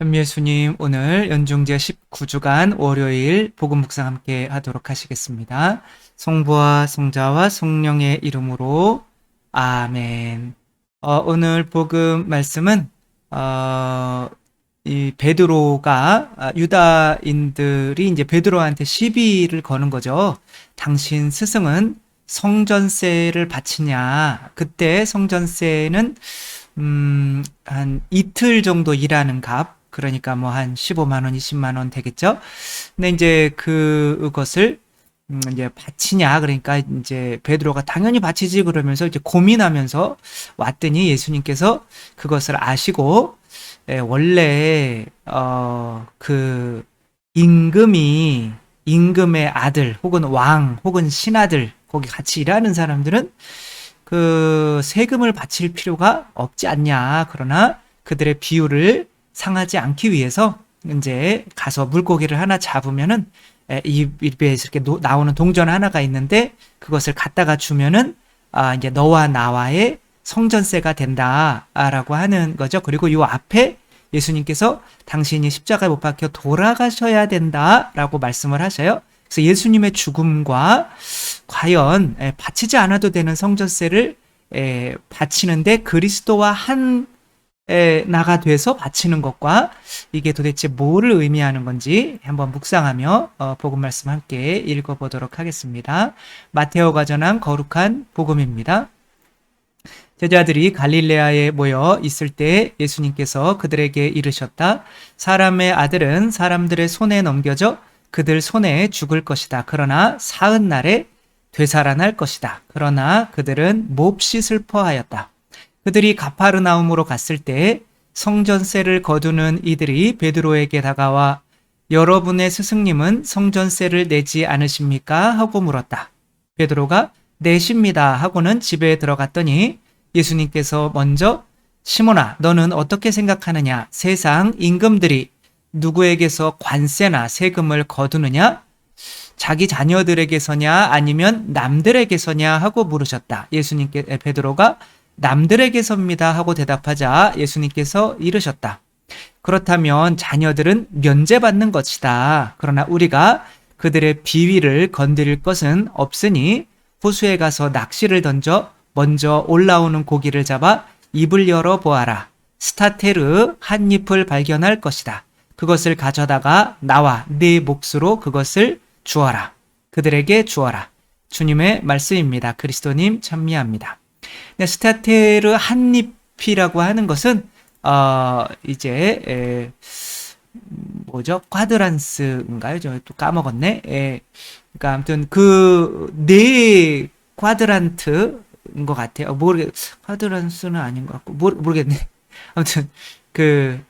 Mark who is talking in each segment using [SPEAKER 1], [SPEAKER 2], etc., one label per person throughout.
[SPEAKER 1] 전미예수님, 오늘 연중제 19주간 월요일 복음 묵상 함께 하도록 하시겠습니다. 성부와 성자와 성령의 이름으로 아멘. 오늘 복음 말씀은 이 베드로가 유다인들이 이제 베드로한테 시비를 거는 거죠. 당신 스승은 성전세를 바치냐? 그때 성전세는 한 이틀 정도 일하는 값, 그러니까 뭐 한 15만 원, 20만 원 되겠죠? 근데 이제 그것을 이제 바치냐, 그러니까 이제 베드로가 당연히 바치지 그러면서 이제 고민하면서 왔더니 예수님께서 그것을 아시고, 원래 그 임금의 아들 혹은 왕 혹은 신하들, 거기 같이 일하는 사람들은 그 세금을 바칠 필요가 없지 않냐. 그러나 그들의 비율을 상하지 않기 위해서 이제 가서 물고기를 하나 잡으면은 입에서 이렇게 나오는 동전 하나가 있는데 그것을 갖다가 주면은 이제 너와 나와의 성전세가 된다라고 하는 거죠. 그리고 요 앞에 예수님께서 당신이 십자가에 못 박혀 돌아가셔야 된다라고 말씀을 하셔요. 그래서 예수님의 죽음과 과연 바치지 않아도 되는 성전세를 바치는데 그리스도와 한 나가 돼서 바치는 것과 이게 도대체 뭐를 의미하는 건지 한번 묵상하며 복음 말씀 함께 읽어보도록 하겠습니다. 마테오가 전한 거룩한 복음입니다. 제자들이 갈릴레아에 모여 있을 때 예수님께서 그들에게 이르셨다. 사람의 아들은 사람들의 손에 넘겨져 그들 손에 죽을 것이다. 그러나 사흘 날에 되살아날 것이다. 그러나 그들은 몹시 슬퍼하였다. 그들이 가파르나움으로 갔을 때 성전세를 거두는 이들이 베드로에게 다가와 여러분의 스승님은 성전세를 내지 않으십니까? 하고 물었다. 베드로가 내십니다 하고는 집에 들어갔더니 예수님께서 먼저 시몬아, 너는 어떻게 생각하느냐? 세상 임금들이 누구에게서 관세나 세금을 거두느냐? 자기 자녀들에게서냐 아니면 남들에게서냐 하고 물으셨다. 베드로가 남들에게서입니다 하고 대답하자 예수님께서 이르셨다. 그렇다면 자녀들은 면제받는 것이다. 그러나 우리가 그들의 비위를 건드릴 것은 없으니 호수에 가서 낚시를 던져 먼저 올라오는 고기를 잡아 입을 열어 보아라. 스타테르 한 잎을 발견할 것이다. 그것을 가져다가 나와 네 몫으로 그것을 주어라. 그들에게 주어라. 주님의 말씀입니다. 그리스도님 찬미합니다. 네, 스타테르 한 잎이라고 하는 것은 이제 뭐죠? 쿼드란스인가요? 저 또 까먹었네. 그러니까 아무튼 그 네 쿼드란트인 것 같아요. 쿼드란스는 아닌 것 같고 모르겠네. 아무튼 그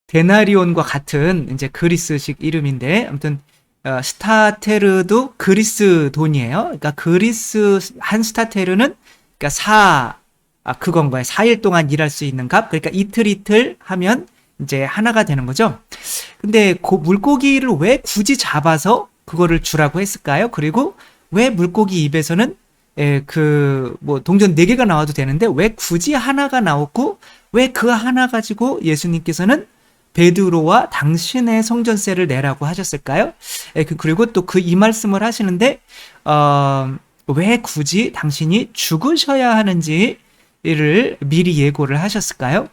[SPEAKER 1] 데나리온과 같은 이제 그리스식 이름인데 아무튼 스타테르도 그리스 돈이에요. 그러니까 그리스 한 스타테르는 그러니까 그건 거예요. 4일 동안 일할 수 있는 값. 그러니까 이틀 하면 이제 하나가 되는 거죠. 근데 그 물고기를 왜 굳이 잡아서 그거를 주라고 했을까요? 그리고 왜 물고기 입에서는 뭐 동전 4개가 나와도 되는데 왜 굳이 하나가 나왔고 왜 그 하나 가지고 예수님께서는 베드로와 당신의 성전세를 내라고 하셨을까요? 그리고 또 이 말씀을 하시는데 왜 굳이 당신이 죽으셔야 하는지를 미리 예고를 하셨을까요?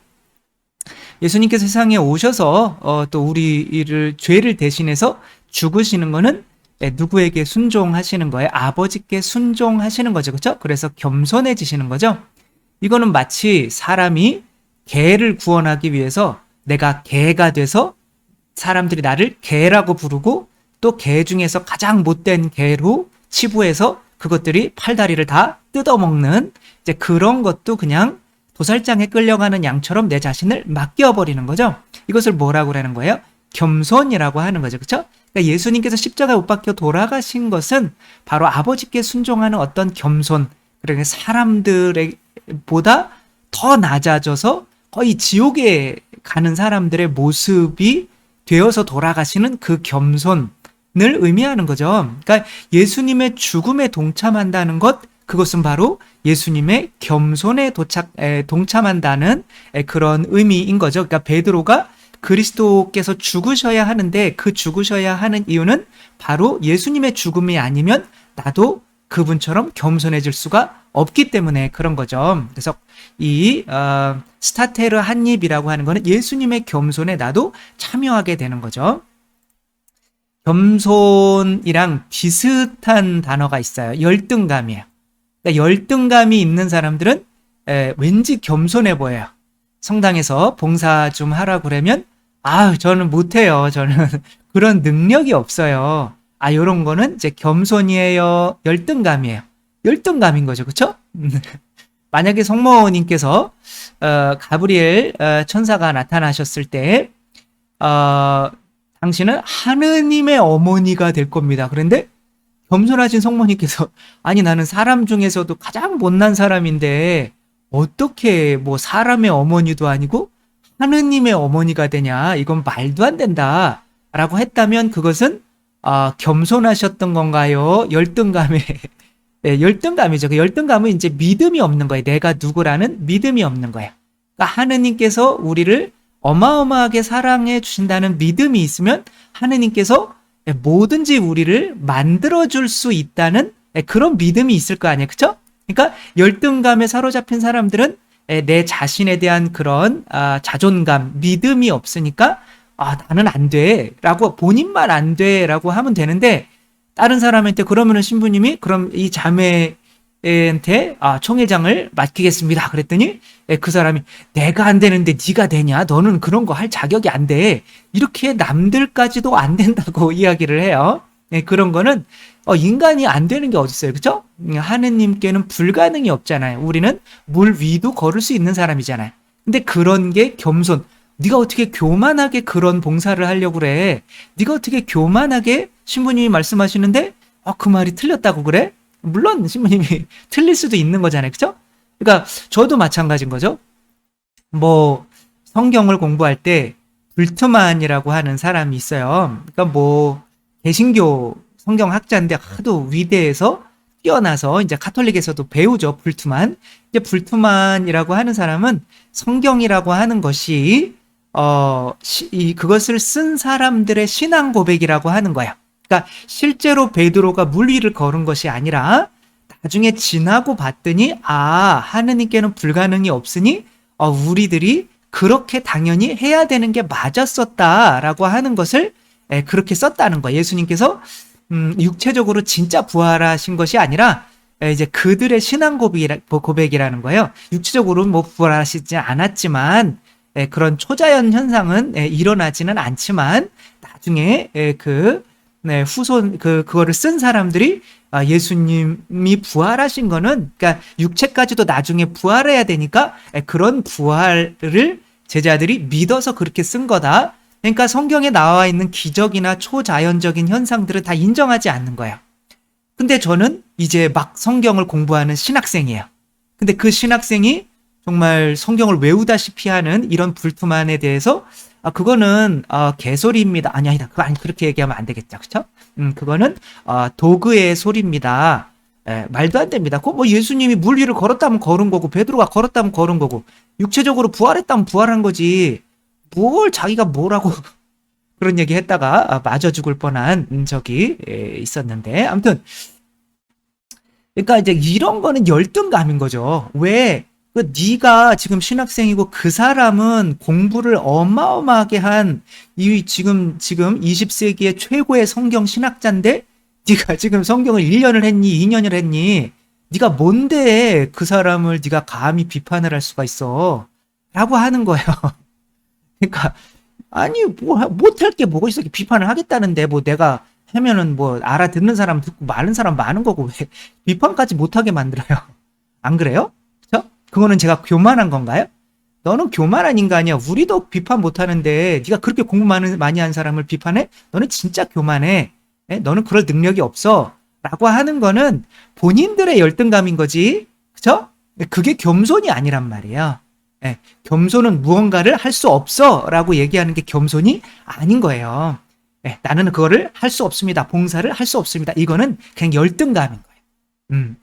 [SPEAKER 1] 예수님께서 세상에 오셔서 또 우리를 죄를 대신해서 죽으시는 거는 누구에게 순종하시는 거예요? 아버지께 순종하시는 거죠. 그렇죠? 그래서 겸손해지시는 거죠. 이거는 마치 사람이 개를 구원하기 위해서 내가 개가 돼서 사람들이 나를 개라고 부르고 또 개 중에서 가장 못된 개로 치부해서 그것들이 팔다리를 다 뜯어먹는 이제 그런 것도 그냥 도살장에 끌려가는 양처럼 내 자신을 맡겨버리는 거죠. 이것을 뭐라고 그러는 거예요? 겸손이라고 하는 거죠. 그렇죠? 그러니까 예수님께서 십자가에 못 박혀 돌아가신 것은 바로 아버지께 순종하는 어떤 겸손, 그러니까 사람들보다 더 낮아져서 거의 지옥에 가는 사람들의 모습이 되어서 돌아가시는 그 겸손을 의미하는 거죠. 그러니까 예수님의 죽음에 동참한다는 것, 그것은 바로 예수님의 겸손에 동참한다는 그런 의미인 거죠. 그러니까 베드로가 그리스도께서 죽으셔야 하는데 그 죽으셔야 하는 이유는 바로 예수님의 죽음이 아니면 나도 그분처럼 겸손해질 수가 없기 때문에 그런 거죠. 그래서 이 스타테르 한입이라고 하는 거는 예수님의 겸손에 나도 참여하게 되는 거죠. 겸손이랑 비슷한 단어가 있어요. 열등감이에요. 그러니까 열등감이 있는 사람들은 왠지 겸손해 보여요. 성당에서 봉사 좀 하라고 그러면 저는 못해요. 저는 그런 능력이 없어요. 요런 거는 이제 겸손이에요. 열등감이에요. 열등감인 거죠. 그쵸? 만약에 성모님께서 가브리엘 천사가 나타나셨을 때 당신은 하느님의 어머니가 될 겁니다. 그런데 겸손하신 성모님께서 나는 사람 중에서도 가장 못난 사람인데 어떻게 뭐 사람의 어머니도 아니고 하느님의 어머니가 되냐, 이건 말도 안 된다 라고 했다면 그것은 겸손하셨던 건가요? 열등감에 열등감이죠. 그 열등감은 이제 믿음이 없는 거예요. 내가 누구라는 믿음이 없는 거예요. 그러니까 하느님께서 우리를 어마어마하게 사랑해 주신다는 믿음이 있으면 하느님께서 뭐든지 우리를 만들어줄 수 있다는 그런 믿음이 있을 거 아니에요. 그쵸? 그러니까 열등감에 사로잡힌 사람들은 내 자신에 대한 그런 자존감, 믿음이 없으니까 나는 안 돼 라고, 본인만 안 돼 라고 하면 되는데, 다른 사람한테 그러면은 신부님이 그럼 이 자매한테 총회장을 맡기겠습니다 그랬더니 그 사람이 내가 안 되는데 네가 되냐, 너는 그런 거 할 자격이 안 돼, 이렇게 남들까지도 안 된다고 이야기를 해요. 그런 거는 인간이 안 되는 게 어딨어요. 그쵸? 하느님께는 불가능이 없잖아요. 우리는 물 위도 걸을 수 있는 사람이잖아요. 근데 그런 게 겸손. 네가 어떻게 교만하게 그런 봉사를 하려고 그래? 네가 어떻게 교만하게, 신부님이 말씀하시는데 그 말이 틀렸다고 그래? 물론 신부님이 틀릴 수도 있는 거잖아요. 그쵸? 그러니까 저도 마찬가지인 거죠. 뭐 성경을 공부할 때 불트만이라고 하는 사람이 있어요. 그러니까 뭐 개신교 성경학자인데 하도 위대해서 뛰어나서 이제 카톨릭에서도 배우죠. 불트만. 이제 불트만이라고 하는 사람은 성경이라고 하는 것이 그것을 쓴 사람들의 신앙 고백이라고 하는 거야. 그러니까 실제로 베드로가 물 위를 걸은 것이 아니라 나중에 지나고 봤더니 하느님께는 불가능이 없으니 우리들이 그렇게 당연히 해야 되는 게 맞았었다라고 하는 것을 그렇게 썼다는 거예요. 예수님께서 육체적으로 진짜 부활하신 것이 아니라 이제 그들의 신앙 고백이라는 거예요. 육체적으로 뭐 부활하시지 않았지만 그런 초자연 현상은 일어나지는 않지만 나중에 후손 그거를 쓴 사람들이 예수님이 부활하신 거는, 그러니까 육체까지도 나중에 부활해야 되니까 그런 부활을 제자들이 믿어서 그렇게 쓴 거다. 그러니까 성경에 나와 있는 기적이나 초자연적인 현상들을 다 인정하지 않는 거예요. 근데 저는 이제 막 성경을 공부하는 신학생이에요. 근데 그 신학생이 정말 성경을 외우다시피 하는 이런 불트만에 대해서 그거는 개소리입니다. 아니다. 그렇게 얘기하면 안 되겠죠. 그쵸? 그거는 도그의 소리입니다. 말도 안 됩니다. 그거 뭐 예수님이 물 위를 걸었다면 걸은 거고 베드로가 걸었다면 걸은 거고 육체적으로 부활했다면 부활한 거지, 뭘 자기가 뭐라고 그런 얘기 했다가 맞아 죽을 뻔한 적이 있었는데, 아무튼 그러니까 이제 이런 거는 열등감인 거죠. 왜? 네가 지금 신학생이고 그 사람은 공부를 어마어마하게 한 지금 20세기의 최고의 성경 신학자인데 네가 지금 성경을 1년을 했니 2년을 했니? 네가 뭔데 그 사람을 네가 감히 비판을 할 수가 있어? 라고 하는 거예요. 그러니까 뭐 못할 게 뭐가 있어? 비판을 하겠다는데 뭐 내가 하면은 뭐 알아듣는 사람 듣고 많은 사람 많은 거고 왜 비판까지 못하게 만들어요? 안 그래요? 그쵸? 그거는 제가 교만한 건가요? 너는 교만한 인간이야. 우리도 비판 못하는데 네가 그렇게 공부 많이 한 사람을 비판해? 너는 진짜 교만해. 너는 그럴 능력이 없어. 라고 하는 거는 본인들의 열등감인 거지. 그쵸? 그게 겸손이 아니란 말이에요. 겸손은 무언가를 할 수 없어 라고 얘기하는 게 겸손이 아닌 거예요. 나는 그거를 할 수 없습니다. 봉사를 할 수 없습니다. 이거는 그냥 열등감인 거예요.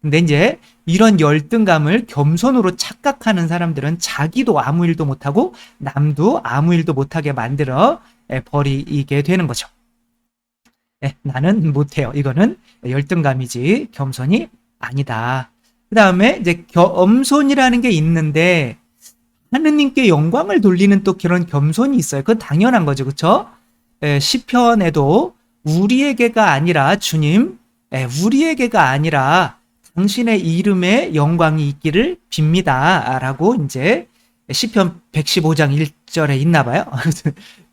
[SPEAKER 1] 근데 이제 이런 열등감을 겸손으로 착각하는 사람들은 자기도 아무 일도 못하고 남도 아무 일도 못하게 만들어 버리게 되는 거죠. 나는 못해요. 이거는 열등감이지 겸손이 아니다. 그 다음에 이제 겸손이라는 게 있는데 하느님께 영광을 돌리는 또 그런 겸손이 있어요. 그건 당연한 거죠. 그렇죠? 시편에도 우리에게가 아니라 주님, 우리에게가 아니라 당신의 이름에 영광이 있기를 빕니다. 라고 이제 시편 115장 1절에 있나 봐요.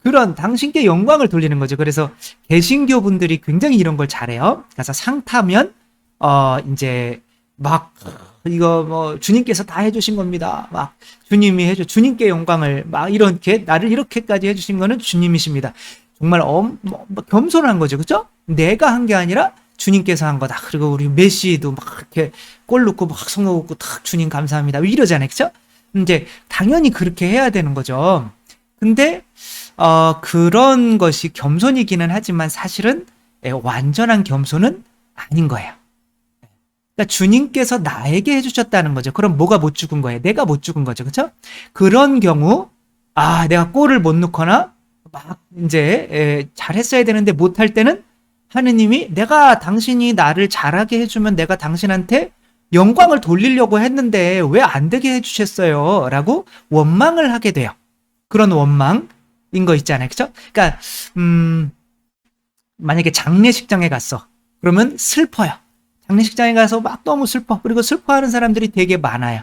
[SPEAKER 1] 그런 당신께 영광을 돌리는 거죠. 그래서 개신교 분들이 굉장히 이런 걸 잘해요. 그래서 상 타면 이제 막 이거 뭐 주님께서 다 해주신 겁니다. 막 주님이 주님께 영광을 막 이렇게 나를 이렇게까지 해주신 거는 주님이십니다. 정말 겸손한 거죠, 그렇죠? 내가 한 게 아니라 주님께서 한 거다. 그리고 우리 메시도 막 이렇게 골 넣고 막 성호 넣고 탁 주님 감사합니다. 이러잖아요, 그렇죠? 이제 당연히 그렇게 해야 되는 거죠. 근데 그런 것이 겸손이기는 하지만 사실은 완전한 겸손은 아닌 거예요. 그러니까 주님께서 나에게 해주셨다는 거죠. 그럼 뭐가 못 죽은 거예요? 내가 못 죽은 거죠. 그렇죠? 그런 경우 내가 골을 못 넣거나 막 이제 잘했어야 되는데 못할 때는 하느님이 내가 당신이 나를 잘하게 해주면 내가 당신한테 영광을 돌리려고 했는데 왜 안 되게 해주셨어요? 라고 원망을 하게 돼요. 그런 원망인 거 있잖아요. 그렇죠? 그러니까 만약에 장례식장에 갔어. 그러면 슬퍼요. 장례식장에 가서 막 너무 슬퍼. 그리고 슬퍼하는 사람들이 되게 많아요.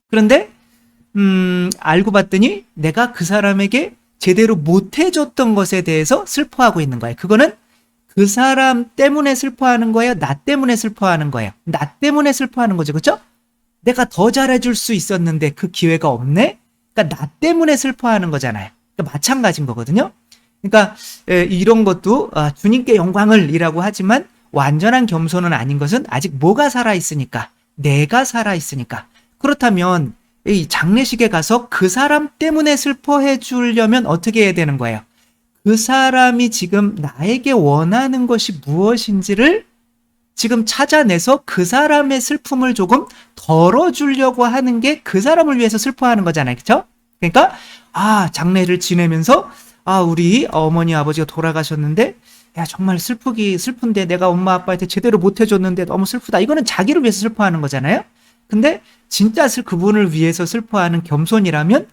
[SPEAKER 1] 그런데 알고 봤더니 내가 그 사람에게 제대로 못 해줬던 것에 대해서 슬퍼하고 있는 거예요. 그거는 그 사람 때문에 슬퍼하는 거예요? 나 때문에 슬퍼하는 거예요? 나 때문에 슬퍼하는 거죠. 그렇죠? 내가 더 잘해줄 수 있었는데 그 기회가 없네? 그러니까 나 때문에 슬퍼하는 거잖아요. 그러니까 마찬가지인 거거든요. 그러니까 이런 것도 주님께 영광을이라고 하지만 완전한 겸손은 아닌 것은 아직 뭐가 살아있으니까, 내가 살아있으니까. 그렇다면 이 장례식에 가서 그 사람 때문에 슬퍼해 주려면 어떻게 해야 되는 거예요? 그 사람이 지금 나에게 원하는 것이 무엇인지를 지금 찾아내서 그 사람의 슬픔을 조금 덜어주려고 하는 게 그 사람을 위해서 슬퍼하는 거잖아요. 그렇죠? 그러니까 장례를 지내면서 우리 어머니 아버지가 돌아가셨는데 야 정말 슬픈데 내가 엄마 아빠한테 제대로 못 해줬는데 너무 슬프다. 이거는 자기를 위해서 슬퍼하는 거잖아요. 근데 진짜 그분을 위해서 슬퍼하는 겸손이라면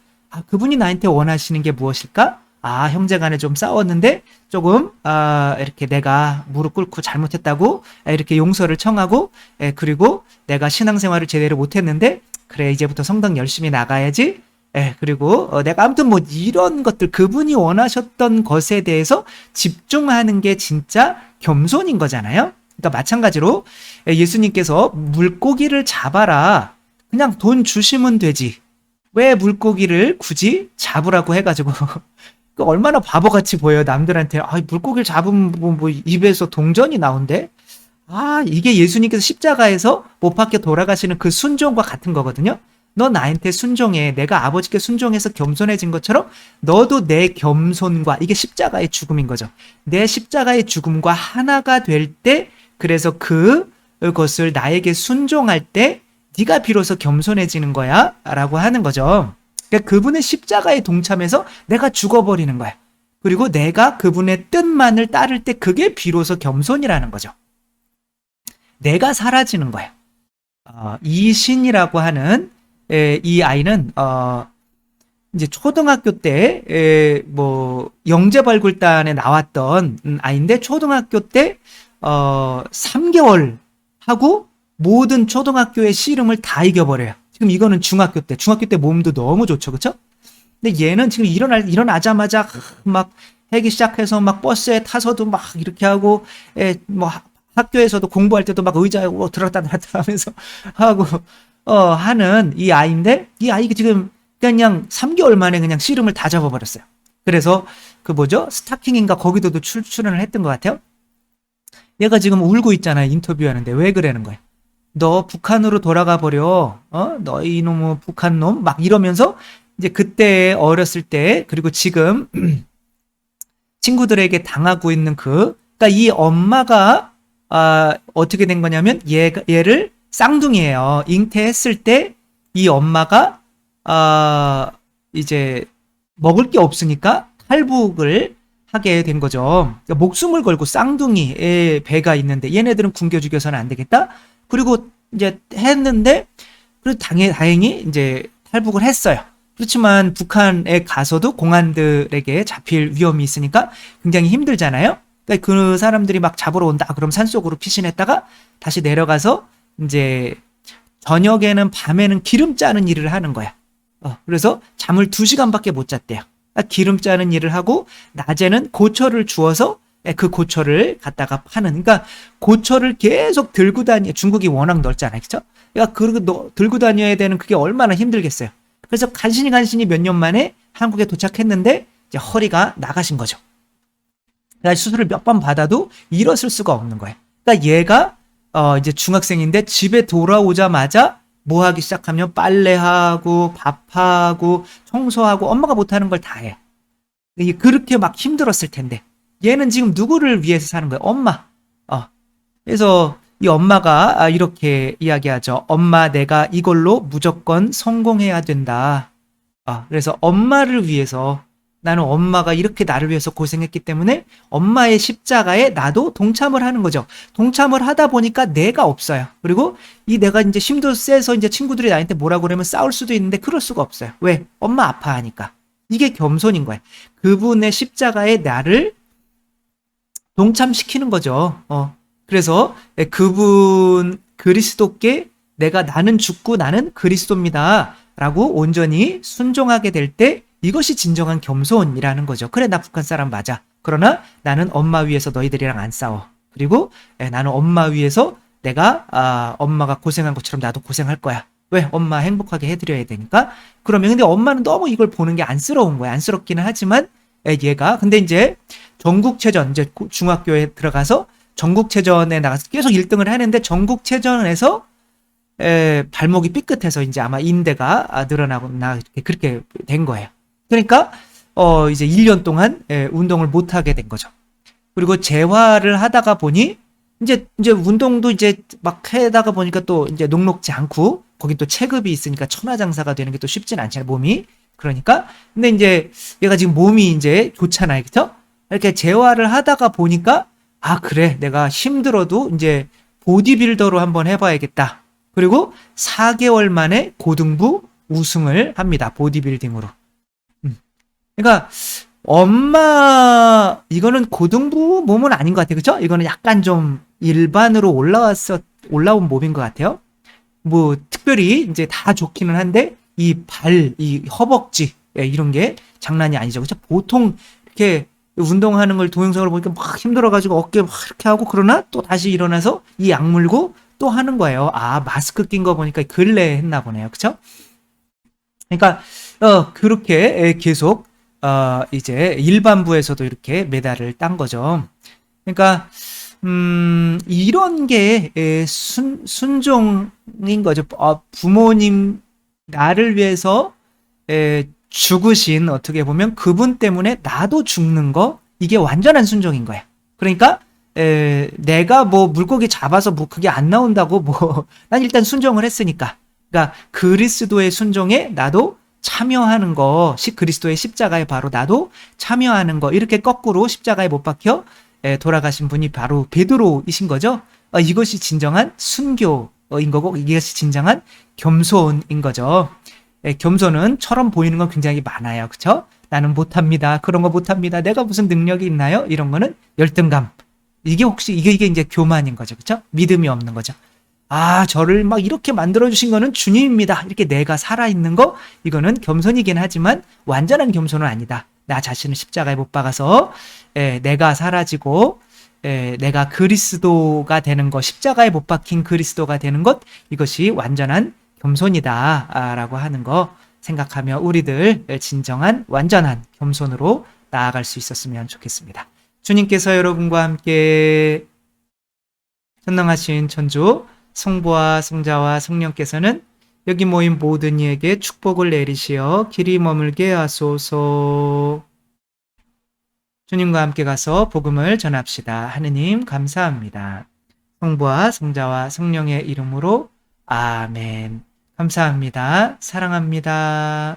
[SPEAKER 1] 그분이 나한테 원하시는 게 무엇일까? 형제간에 좀 싸웠는데 조금 이렇게 내가 무릎 꿇고 잘못했다고 이렇게 용서를 청하고 그리고 내가 신앙생활을 제대로 못했는데 그래 이제부터 성당 열심히 나가야지. 그리고 내가 아무튼 뭐 이런 것들 그분이 원하셨던 것에 대해서 집중하는 게 진짜 겸손인 거잖아요. 그러니까 마찬가지로 예수님께서 물고기를 잡아라. 그냥 돈 주시면 되지. 왜 물고기를 굳이 잡으라고 해가지고 얼마나 바보같이 보여요. 남들한테 물고기를 잡으면 뭐 입에서 동전이 나온대. 이게 예수님께서 십자가에서 못 박혀 돌아가시는 그 순종과 같은 거거든요. 너 나한테 순종해. 내가 아버지께 순종해서 겸손해진 것처럼 너도 내 겸손과 이게 십자가의 죽음인 거죠. 내 십자가의 죽음과 하나가 될 때 그래서 그것을 나에게 순종할 때 네가 비로소 겸손해지는 거야 라고 하는 거죠. 그러니까 그분의 십자가에 동참해서 내가 죽어버리는 거야. 그리고 내가 그분의 뜻만을 따를 때 그게 비로소 겸손이라는 거죠. 내가 사라지는 거야. 이신이라고 하는 이 아이는 이제 초등학교 때 뭐 영재발굴단에 나왔던 아이인데 초등학교 때 3개월 하고 모든 초등학교의 씨름을 다 이겨버려요. 지금 이거는 중학교 때 몸도 너무 좋죠, 그렇죠? 근데 얘는 지금 일어나자마자 막 하기 시작해서 막 버스에 타서도 막 이렇게 하고 뭐 학교에서도 공부할 때도 막 의자에 들었다 놨다 하면서 하고 하는 이 아이인데 이 아이가 지금 그냥 3개월 만에 그냥 씨름을 다 잡아버렸어요. 그래서 그 스타킹인가 거기도도 출연을 했던 것 같아요. 얘가 지금 울고 있잖아요. 인터뷰하는데 왜 그러는 거야? 너 북한으로 돌아가 버려. 너 이놈의 북한놈 막 이러면서 이제 그때 어렸을 때 그리고 지금 친구들에게 당하고 있는 그러니까 이 엄마가 어떻게 된 거냐면 얘를 쌍둥이에요. 잉태했을 때 이 엄마가 이제 먹을 게 없으니까 탈북을 하게 된 거죠. 그러니까 목숨을 걸고 쌍둥이의 배가 있는데 얘네들은 굶겨 죽여서는 안 되겠다. 그리고 이제 했는데 그리고 다행히 이제 탈북을 했어요. 그렇지만 북한에 가서도 공안들에게 잡힐 위험이 있으니까 굉장히 힘들잖아요. 그러니까 그 사람들이 막 잡으러 온다. 그럼 산속으로 피신했다가 다시 내려가서 이제 저녁에는 밤에는 기름 짜는 일을 하는 거야. 그래서 잠을 2시간밖에 못 잤대요. 기름 짜는 일을 하고 낮에는 고철을 주워서 그 고철을 갖다가 파는. 그러니까 고철을 계속 들고 다니. 중국이 워낙 넓잖아요, 그렇죠? 그러니까 들고 다녀야 되는 그게 얼마나 힘들겠어요. 그래서 간신히 몇 년 만에 한국에 도착했는데 이제 허리가 나가신 거죠. 그러니까 수술을 몇 번 받아도 일어설 수가 없는 거예요. 그러니까 얘가 이제 중학생인데 집에 돌아오자마자 뭐 하기 시작하면 빨래하고 밥하고 청소하고 엄마가 못하는 걸 다 해. 이게 그렇게 막 힘들었을 텐데 얘는 지금 누구를 위해서 사는 거예요? 엄마. 그래서 이 엄마가 이렇게 이야기하죠. 엄마, 내가 이걸로 무조건 성공해야 된다. 그래서 엄마를 위해서, 나는 엄마가 이렇게 나를 위해서 고생했기 때문에 엄마의 십자가에 나도 동참을 하는 거죠. 동참을 하다 보니까 내가 없어요. 그리고 내가 이제 힘도 세서 이제 친구들이 나한테 뭐라고 그러면 싸울 수도 있는데 그럴 수가 없어요. 왜? 엄마 아파하니까. 이게 겸손인 거예요. 그분의 십자가에 나를 동참시키는 거죠. 그래서 그분 그리스도께 나는 죽고 나는 그리스도입니다. 라고 온전히 순종하게 될 때 이것이 진정한 겸손이라는 거죠. 그래, 나 북한 사람 맞아. 그러나 나는 엄마 위해서 너희들이랑 안 싸워. 그리고 나는 엄마 위해서 내가 엄마가 고생한 것처럼 나도 고생할 거야. 왜? 엄마 행복하게 해드려야 되니까. 그러면 근데 엄마는 너무 이걸 보는 게 안쓰러운 거야. 안쓰럽기는 하지만 얘가 근데 이제 전국체전 이제 중학교에 들어가서 전국체전에 나가서 계속 1등을 하는데 전국체전에서 발목이 삐끗해서 이제 아마 인대가 늘어나고 그렇게 된 거예요. 그러니까 이제 1년 동안 운동을 못 하게 된 거죠. 그리고 재활을 하다가 보니 이제 운동도 이제 막 하다가 보니까 또 이제 녹록지 않고 거긴 또 체급이 있으니까 천하장사가 되는 게 또 쉽진 않잖아요, 몸이. 그러니까 근데 이제 얘가 지금 몸이 이제 좋잖아요, 그렇죠? 이렇게 재활을 하다가 보니까 그래, 내가 힘들어도 이제 보디빌더로 한번 해봐야겠다. 그리고 4개월 만에 고등부 우승을 합니다. 보디빌딩으로. 그러니까 엄마 이거는 고등부 몸은 아닌 것 같아요. 그렇죠? 이거는 약간 좀 일반으로 올라온 몸인 것 같아요. 뭐 특별히 이제 다 좋기는 한데 이 허벅지 이런 게 장난이 아니죠. 그렇죠? 보통 이렇게 운동하는 걸 동영상으로 보니까 막 힘들어가지고 어깨 막 이렇게 하고 그러나 또 다시 일어나서 이 약 물고 또 하는 거예요. 마스크 낀 거 보니까 근래에 했나 보네요. 그쵸? 그러니까 그렇게 계속 이제 일반부에서도 이렇게 메달을 딴 거죠. 그러니까 이런 게 순종인 거죠. 부모님 나를 위해서 죽으신 어떻게 보면 그분 때문에 나도 죽는 거 이게 완전한 순종인 거야. 그러니까 내가 뭐 물고기 잡아서 뭐 그게 안 나온다고 난 일단 순종을 했으니까. 그러니까 그리스도의 순종에 나도 참여하는 거, 그리스도의 십자가에 바로 나도 참여하는 거, 이렇게 거꾸로 십자가에 못 박혀 돌아가신 분이 바로 베드로이신 거죠. 이것이 진정한 순교인 거고 이것이 진정한 겸손인 거죠. 겸손은 처럼 보이는 건 굉장히 많아요. 그쵸? 나는 못합니다. 그런 거 못합니다. 내가 무슨 능력이 있나요? 이런 거는 열등감. 이게 이제 교만인 거죠. 그쵸? 믿음이 없는 거죠. 저를 막 이렇게 만들어주신 거는 주님입니다. 이렇게 내가 살아있는 거, 이거는 겸손이긴 하지만 완전한 겸손은 아니다. 나 자신을 십자가에 못 박아서 내가 사라지고 내가 그리스도가 되는 것, 십자가에 못 박힌 그리스도가 되는 것, 이것이 완전한 겸손이다 라고 하는 거 생각하며 우리들 진정한 완전한 겸손으로 나아갈 수 있었으면 좋겠습니다. 주님께서 여러분과 함께 전능하신 천주 성부와 성자와 성령께서는 여기 모인 모든 이에게 축복을 내리시어 길이 머물게 하소서. 주님과 함께 가서 복음을 전합시다. 하느님 감사합니다. 성부와 성자와 성령의 이름으로 아멘. 감사합니다. 사랑합니다.